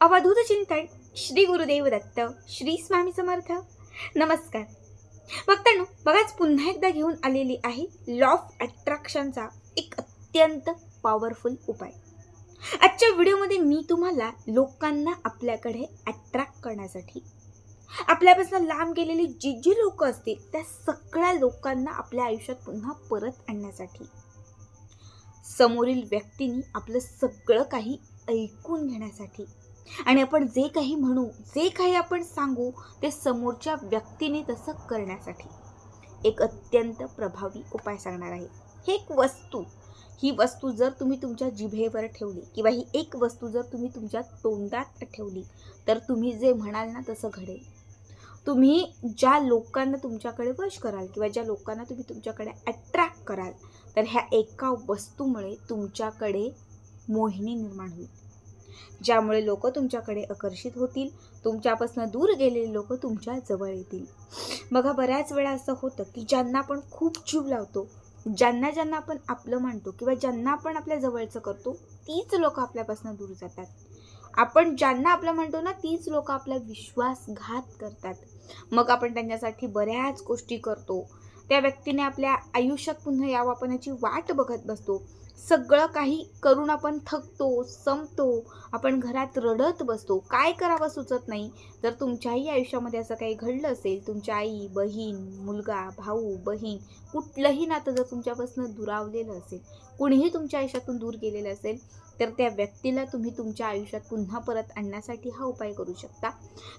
अवधूत चिंतन श्री गुरुदेव दत्त श्री स्वामी समर्थ. नमस्कार भक्तांनो, बघाच पुन्हा एकदा घेऊन आलेली आहे लॉ ऑफ अट्रॅक्शनचा एक अत्यंत पॉवरफुल उपाय. आजच्या व्हिडिओमध्ये मी तुम्हाला लोकांना आपल्याकडे अट्रॅक्ट करण्यासाठी, आपल्यापासून लांब गेलेली जी लोक असतील त्या सगळ्या लोकांना आपल्या आयुष्यात पुन्हा परत आणण्यासाठी, समोरील व्यक्तीने आपलं सगळं काही ऐकून घेण्यासाठी आणि आपण जे काही म्हणू, जे काही आपण सांगू ते समोरच्या व्यक्तीने तसं करण्यासाठी एक अत्यंत प्रभावी उपाय सांगणार आहे. ही वस्तू जर तुम्ही तुमच्या जिभेवर ठेवली किंवा ही एक वस्तू जर तुम्ही तुमच्या तोंडात ठेवली तर तुम्ही जे म्हणाल ना तसं घडेल. तुम्ही ज्या लोकांना तुमच्याकडे वश कराल किंवा ज्या लोकांना तुम्ही तुमच्याकडे अट्रॅक्ट कराल तर ह्या एका वस्तूमुळे तुमच्याकडे मोहिनी निर्माण होईल, ज्यामुळे लोक तुमच्याकडे आकर्षित होतील. तुमच्यापासून दूर गेलेले लोक तुमच्या जवळ येतील. बघा, बऱ्याच वेळा असं होतं की ज्यांना आपण खूप जीव लावतो, ज्यांना आपण आपलं मानतो किंवा ज्यांना आपण आपल्या जवळचं करतो तीच लोक आपल्यापासून दूर जातात. आपण ज्यांना आपलं म्हणतो ना तीच लोक आपला विश्वासघात करतात. मग आपण त्यांच्यासाठी बऱ्याच गोष्टी करतो. त्या व्यक्तीने आपल्या आयुष्यात पुन्हा यावं आपण याची वाट बघत बसतो. सगळं काही करून आपण थकतो, संपतो, आपण घरात रडत बसतो, काय करावं सुचत नाही. जर तुमच्याही आयुष्यामध्ये असं काही घडलं असेल, तुमच्या आई, बहीण, मुलगा, भाऊ, बहीण, कुठलंही नातं जर तुमच्यापासून दुरावलेलं असेल, कुणीही तुमच्या आयुष्यातून दूर गेलेलं असेल तर त्या व्यक्तीला तुम्ही तुमच्या आयुष्यात पुन्हा परत आणण्यासाठी हा उपाय करू शकता.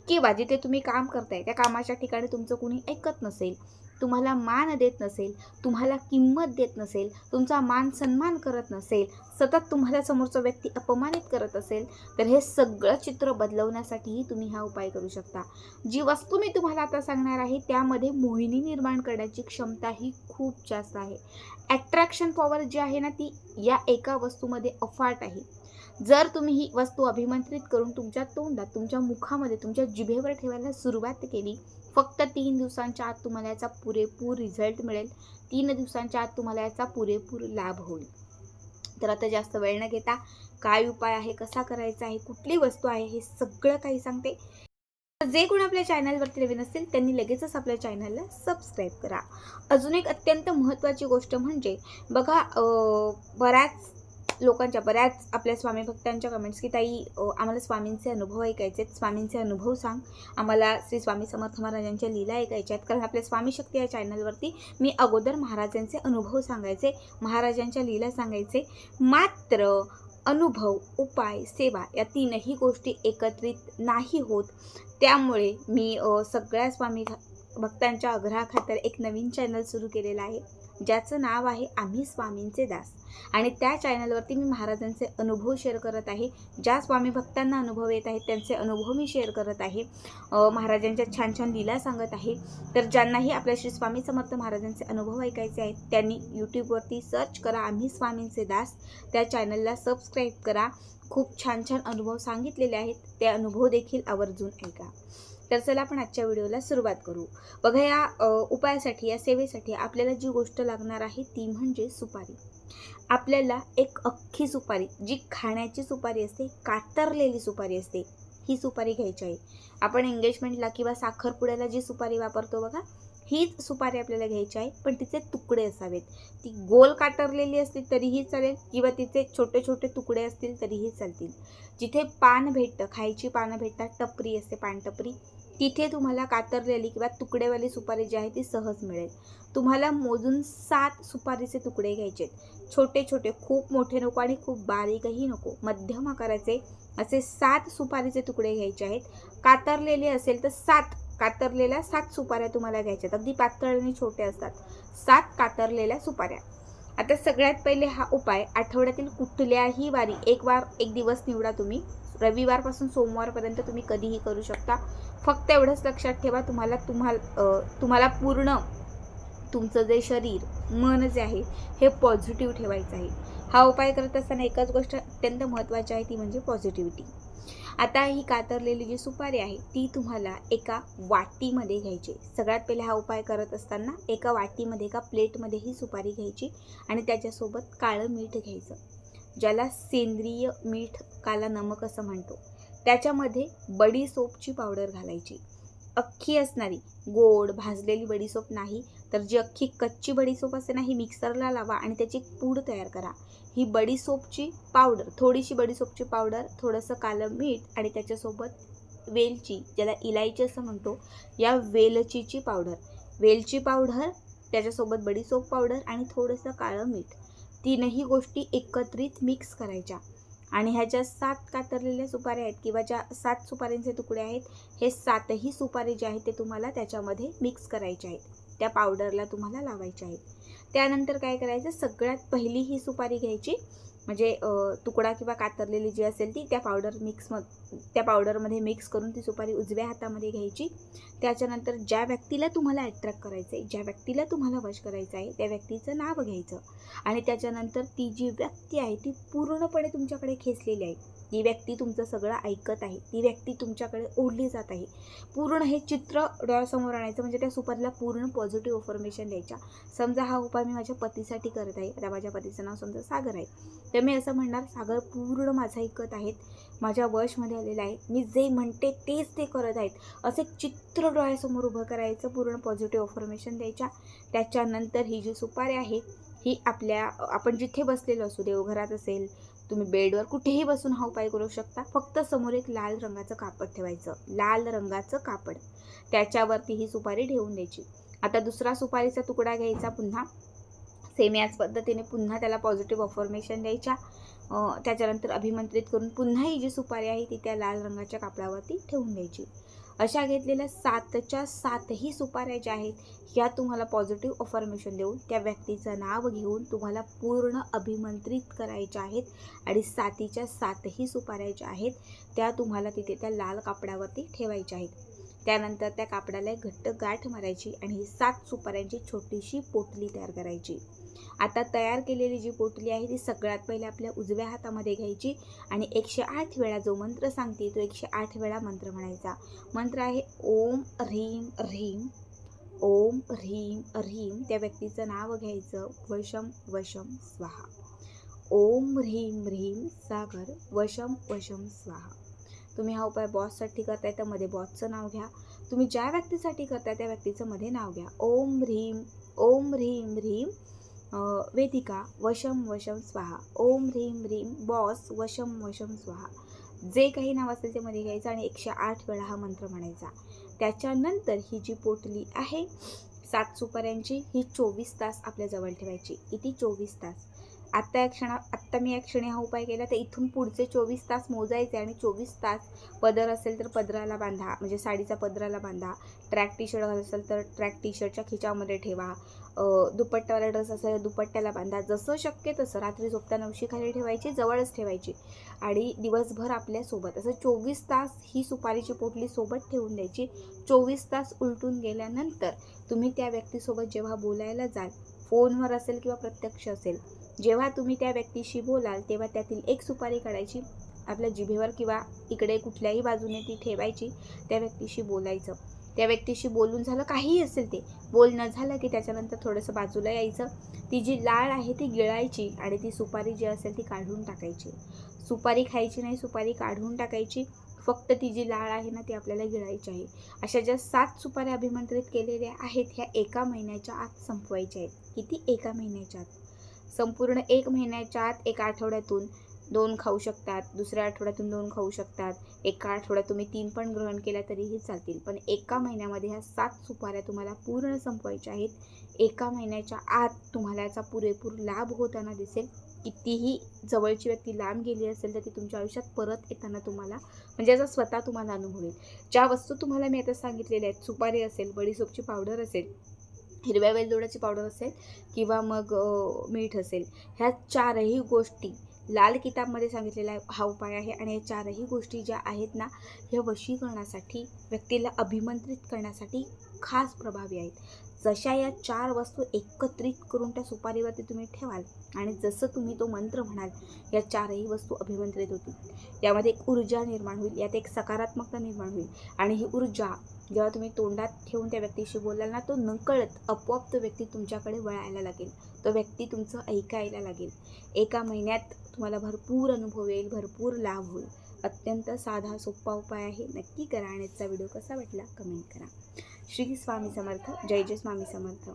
किंवा जिथे तुम्ही काम करताय त्या कामाच्या ठिकाणी तुमचं कुणी ऐकत नसेल, तुम्हाला मान देत नसेल, तुम्हाला किंमत देत नसेल, तुमचा मान सन्मान करत नसेल, सतत तुम्हाला समोरचा व्यक्ती अपमानित करत असेल तर हे सगळं चित्र बदलवण्यासाठीही तुम्ही हा उपाय करू शकता. जी वस्तू मी तुम्हाला आता सांगणार आहे त्यामध्ये मोहिनी निर्माण करण्याची क्षमता ही खूप जास्त आहे. अट्रॅक्शन पॉवर जी आहे ना ती या एका वस्तूमध्ये अफाट आहे. जर तुम्ही ही वस्तू अभिमंत्रित करून तुमच्या तोंडात, तुमच्या मुखामध्ये, तुमच्या जिभेवर ठेवायला सुरुवात केली, फक्त 3 दिवसांच्या आत तुम्हाला याचा पुरेपूर रिझल्ट मिळेल. 3 दिवसांच्या आत तुम्हाला याचा पुरेपूर लाभ होईल. तर आता जास्त वेळ न घेता काय उपाय आहे, कसा करायचा आहे, कुठली वस्तू आहे, हे सगळं काही सांगते. जे कोण आपल्या चॅनलवरती नवीन असतील त्यांनी लगेचच आपल्या चॅनलला सबस्क्राईब करा. अजून एक अत्यंत महत्त्वाची गोष्ट म्हणजे बघा, बऱ्याच आपल्या स्वामी भक्तांच्या कमेंट्स की ताई आम्हाला स्वामींचे अनुभव ऐकायचे आहेत, स्वामींचे अनुभव सांग, आम्हाला श्री स्वामी समर्थ महाराजांच्या लीला ऐकायच्या आहेत. कारण आपल्या स्वामी शक्ती या चॅनलवरती मी अगोदर महाराजांचे अनुभव सांगायचे, महाराजांच्या लीला सांगायचे. मात्र अनुभव, उपाय, सेवा या तीनही गोष्टी एकत्रित नाही होत. त्यामुळे मी सगळ्या स्वामी भक्तांच्या आग्रहाखातर एक नवीन चॅनल सुरू केलेलं आहे ज्याचं नाव आहे आम्ही स्वामींचे दास. आणि त्या चॅनलवरती मी महाराजांचे अनुभव शेअर करत आहे. ज्या स्वामी भक्तांना अनुभव येत आहेत त्यांचे अनुभव मी शेअर करत आहे. महाराजांच्या छान छान लीला सांगत आहे. तर ज्यांनाही आपल्या श्री स्वामी समर्थ महाराजांचे अनुभव ऐकायचे आहेत त्यांनी यूट्यूबवरती सर्च करा आम्ही स्वामींचे दास, त्या चॅनलला सबस्क्राईब करा. खूप छान छान अनुभव सांगितलेले आहेत, ते अनुभव देखील आवर्जून ऐका. तर चला आपण आजच्या व्हिडिओला सुरुवात करू. बघा, या उपायासाठी, या सेवेसाठी आपल्याला जी गोष्ट लागणार आहे ती म्हणजे सुपारी. आपल्याला एक अख्खी सुपारी, जी खाण्याची सुपारी असते, कातरलेली सुपारी असते, ही सुपारी घ्यायची आहे. आपण एंगेजमेंटला किंवा साखरपुड्याला जी सुपारी वापरतो बघा, हीच सुपारी आपल्याला घ्यायची आहे. पण तिचे तुकडे असावेत. ती गोल कातरलेली असते तरीही चालेल किंवा तिचे छोटे छोटे तुकडे असतील तरीही चालतील. जिथे पान भेटतं, खायची पानं भेटतात, टपरी असते, पानटपरी, तिथे तुम्हाला कातरलेली किंवा तुकडेवाली सुपारी जी आहे ती सहज मिळेल. तुम्हाला मोजून 7 सुपारीचे तुकडे घ्यायचे. छोटे छोटे, खूप मोठे नको आणि खूप बारीकही नको, मध्यम आकाराचे असे 7 सुपारीचे तुकडे घ्यायचे आहेत. कातरलेले असेल तर 7 सुपाऱ्या तुम्हाला घ्यायच्या आहेत. अगदी पातळ आणि छोटे असतात. 7 कातरलेल्या सुपाऱ्या. आता सगळ्यात पहिले हा उपाय आठवड्यातील कुठल्याही वारी एक दिवस निवडा तुम्ही. रविवारपासून सोमवारपर्यंत तुम्ही कधीही करू शकता. फक्त एवढंच लक्षात ठेवा, तुम्हाला पूर्ण तुमचं जे शरीर, मन जे आहे हे पॉझिटिव्ह ठेवायचं आहे. हा उपाय करत असताना एकच गोष्ट अत्यंत महत्त्वाची आहे ती म्हणजे पॉझिटिव्हिटी. आता ही कातरलेली जी सुपारी आहे ती तुम्हाला एका वाटीमध्ये घ्यायची. सगळ्यात पहिले हा उपाय करत असताना एका वाटीमध्ये, एका प्लेटमध्ये ही सुपारी घ्यायची आणि त्याच्यासोबत काळं मीठ घ्यायचं. ज्याला सेंद्रिय मीठ काला नमक असं म्हणतो, त्याच्यामध्ये बडीसोपची पावडर घालायची. अख्खी असणारी गोड भाजलेली बडीसोप नाही, तर जी अख्खी कच्ची बडीसोप असते ना, ही मिक्सरला लावा आणि त्याची एक पूड तयार करा. ही बडीसोपची पावडर, थोडीशी बडीसोपची पावडर, थोडंसं कालं मीठ आणि त्याच्यासोबत वेलची, ज्याला इलायची असं म्हणतो, या वेलचीची पावडर, वेलची पावडर त्याच्यासोबत बडीसोप पावडर आणि थोडंसं काळं मीठ, तीनही गोष्टी एकत्रित मिक्स करायच्या. आणि ह्या ज्या 7 कातरलेल्या सुपाऱ्या आहेत किंवा ज्या 7 सुपाऱ्यांचे तुकडे आहेत, हे 7ही सुपारी जे आहेत ते तुम्हाला त्याच्यामध्ये मिक्स करायचे आहेत, त्या पावडरला तुम्हाला लावायचे आहेत. त्यानंतर काय करायचं, सगळ्यात पहिली ही सुपारी घ्यायची, म्हणजे तुकडा किंवा कातरलेली जी असेल ती त्या पावडरमध्ये मिक्स करून ती सुपारी उजव्या हातामध्ये घ्यायची. त्याच्यानंतर ज्या व्यक्तीला तुम्हाला अट्रॅक्ट करायचं आहे, ज्या व्यक्तीला तुम्हाला वश करायचं आहे, त्या व्यक्तीचं नाव घ्यायचं आणि त्याच्यानंतर ती जी व्यक्ती आहे ती पूर्णपणे तुमच्याकडे खेचलेली आहे, ती व्यक्ती तुमचं सगळं ऐकत आहे, ती व्यक्ती तुमच्याकडे ओढली जात आहे. पूर्ण हे चित्र डोळ्यासमोर आणायचं, म्हणजे त्या सुपारीला पूर्ण पॉझिटिव्ह अफर्मेशन द्यायच्या. समजा हा उपाय मी माझ्या पतीसाठी करत आहे, आता माझ्या पतीचं नाव समजा सागर आहे, तर मी असं म्हणणार, सागर पूर्ण माझं ऐकत आहेत, माझ्या वशमध्ये आलेलं आहे, मी जे म्हणते तेच ते करत आहेत, असं एक चित्र डोळ्यासमोर उभं करायचं, पूर्ण पॉझिटिव्ह अफर्मेशन द्यायच्या. त्याच्यानंतर ही जी सुपारी आहे ही आपण जिथे बसलेलो असू, देवघरात असेल, तुम्ही बेडवर कुठेही बसून हा उपाय करू शकता. फक्त समोर एक लाल रंगाचं कापड ठेवायचं, लाल रंगाचं कापड, त्याच्यावरती ही सुपारी ठेवून द्यायची. आता दुसरा सुपारीचा तुकडा घ्यायचा, पुन्हा सेम याच पद्धतीने पुन्हा त्याला पॉझिटिव्ह अफर्मेशन द्यायच्या. त्याच्यानंतर अभिमंत्रित करून पुन्हा ही जी सुपारी आहे ती त्या लाल रंगाच्या कापडावरती ठेवून द्यायची. अशा घेतलेल्या 7च्या 7ही सुपाऱ्या ज्या आहेत ह्या तुम्हाला पॉझिटिव्ह अफर्मेशन देऊन त्या व्यक्तीचं नाव घेऊन तुम्हाला पूर्ण अभिमंत्रित करायच्या आहेत आणि 7च्या 7ही सुपाऱ्या ज्या आहेत त्या तुम्हाला तिथे त्या लाल कापडावरती ठेवायच्या आहेत. त्यानंतर त्या कापडाला एक घट्ट गाठ मारायची आणि ही 7 सुपाऱ्यांची छोटीशी पोटली तयार करायची. आता तयार केलेली जी पोटली आहे ती सगळ्यात पहिले आपल्या उजव्या हातामध्ये घ्यायची आणि 108 वेळा जो मंत्र सांगते तो 108 वेळा मंत्र म्हणायचा. मंत्र आहे ओम ह्रीम ह्रीम, ओम ह्रीम ह्रीम. त्या व्यक्तीचं नाव घ्यायचं, वशम वशम स्वाहा. ओम ह्रीम ह्रीम सागर, वशम वशम स्वाहा. तुम्ही हा उपाय बॉससाठी करताय तर मध्ये बॉसचं नाव घ्या. तुम्ही ज्या व्यक्तीसाठी करताय त्या व्यक्तीचं मध्ये नाव घ्या. ओम ह्रीम ह्रीम वेदिका, वशम वशम स्वाहा. ओम ह्रीम ह्रीम बॉस, वशम वशम स्वाहा. जे काही नाव असेल ते मध्ये घ्यायचं आणि 108 वेळा हा मंत्र म्हणायचा. त्याच्यानंतर ही जी पोटली आहे 7 सुपाऱ्यांची ही 24 तास आपल्या जवळ ठेवायची. किती? 24 तास. आत्ता मी या क्षणी हा उपाय केला तर इथून पुढचे 24 तास मोजायचे आणि 24 तास पदर असेल तर पदराला बांधा, म्हणजे साडीचा पदराला बांधा. ट्रॅक टी शर्ट असेल तर ट्रॅक टी शर्टच्या खिच्यामध्ये ठेवा. दुपट्ट्यावाला ड्रेस असेल तर दुपट्ट्याला बांधा. जसं शक्य तसं रात्री झोपताना उशीखाली ठेवायची, जवळच ठेवायची आणि दिवसभर आपल्यासोबत असं 24 तास ही सुपारीची पोटली सोबत ठेवून द्यायची. 24 तास उलटून गेल्यानंतर तुम्ही त्या व्यक्तीसोबत जेव्हा बोलायला जाल, फोनवर असेल किंवा प्रत्यक्ष असेल, जेव्हा तुम्ही त्या व्यक्तीशी बोलाल तेव्हा त्यातील एक सुपारी काढायची, आपल्या जिभेवर किंवा इकडे कुठल्याही बाजूने ती ठेवायची, त्या व्यक्तीशी बोलायचं. त्या व्यक्तीशी बोलून झालं, काहीही असेल ते बोलणं झालं की त्याच्यानंतर थोडंसं बाजूला यायचं, ती जी लाळ आहे ती गिळायची आणि ती सुपारी जी असेल ती काढून टाकायची. सुपारी खायची नाही, सुपारी काढून टाकायची. फक्त ती जी लाळ आहे ना ती आपल्याला गिळायची आहे. अशा ज्या 7 सुपाऱ्या अभिमंत्रित केलेल्या आहेत ह्या 1 महिन्याच्या आत संपवायच्या आहेत. किती? 1 महिन्याच्या आत. संपूर्ण 1 महिन्याच्या आत. 1 आठवड्यातून 2 खाऊ शकतात, दुसऱ्या आठवड्यातून 2 खाऊ शकतात, एका आठवड्यात तुम्ही 3 पण ग्रहण केल्या तरीही चालतील, पण 1 महिन्यामध्ये ह्या 7 सुपाऱ्या तुम्हाला पूर्ण संपवायच्या आहेत. 1 महिन्याच्या आत तुम्हाला याचा पुरेपूर लाभ होताना दिसेल. कितीही जवळची व्यक्ती लांब गेली असेल तर ती तुमच्या आयुष्यात परत येताना तुम्हाला, म्हणजे याचा स्वतः तुम्हाला अनुभव येईल. ज्या वस्तू तुम्हाला मी आता सांगितलेल्या आहेत, सुपारी असेल, बडीसोपची पावडर असेल, हिरव्या वेलदोड्याची पावडर असेल किंवा मग मीठ असेल, ह्या 4ही गोष्टी लाल किताबमध्ये सांगितलेला हा उपाय आहे आणि या 4ही गोष्टी ज्या आहेत ना ह्या वशीकरणासाठी, व्यक्तीला अभिमंत्रित करण्यासाठी खास प्रभावी आहेत. जशा या 4 वस्तू एकत्रित करून त्या सुपारीवरती तुम्ही ठेवाल आणि जसं तुम्ही तो मंत्र म्हणाल, या 4ही वस्तू अभिमंत्रित होतील. यामध्ये एक ऊर्जा निर्माण होईल, यात एक सकारात्मकता निर्माण होईल आणि ही ऊर्जा जेव्हा तुम्ही तोंडात ठेवून त्या व्यक्तीशी बोलाल ना, तो नकळत आपोआप तो व्यक्ती तुमच्याकडे वळायला लागेल. तो व्यक्ती तुमचं ऐकायला लागेल. एका महिन्यात तुम्हाला भरपूर अनुभव येईल, भरपूर लाभ होईल. अत्यंत साधा सोपा उपाय आहे. नक्की करा आणि आजचा व्हिडिओ कसा वाटला कमेंट करा. श्री स्वामी समर्थ. जय जय स्वामी समर्थ.